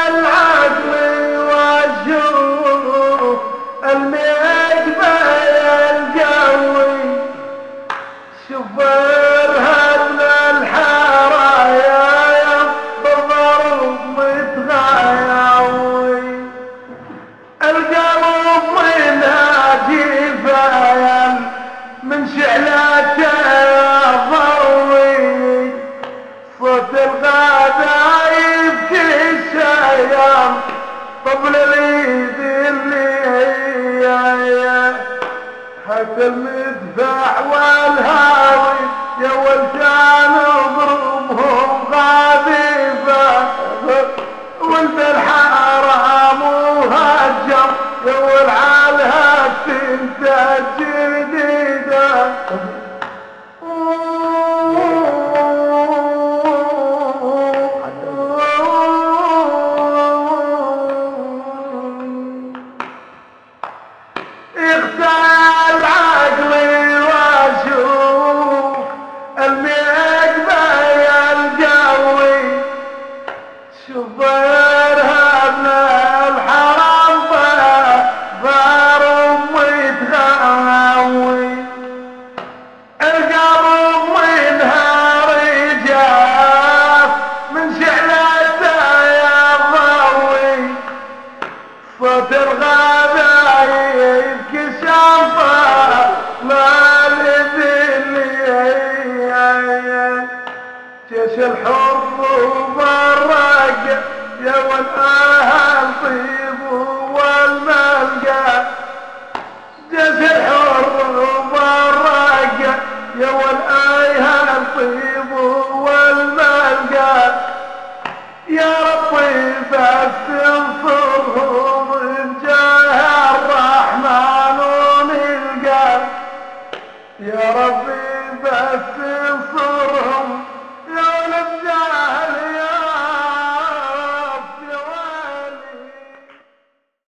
العقل واشوف المقبل القوي شوفرها من الحرايا بالضرب متغاوي القلب منها جفايا من شعلته ضوي صوت الغدا يبكي الشيام طبل العيد اللي حتى المدفع والهاوي يا ولدان اضربهم غادفة ولد الحرام وهجر يا ولعالها تنتج جديدة اختار عقلي واشوف المقبل القوي شوفرها من الحرام ضار متغاوي القلب منها رجاف من شعلته يا ضوي صوت الغابة يبكي شنطة للذلية جيش الحر وبرق يا والأهل طيب والملقى جيش الحر وبرق يا والأهل طيب والملقى يا ربي بس انصرهم من جاه الرحمن ونلقى يا ربي بس انصرهم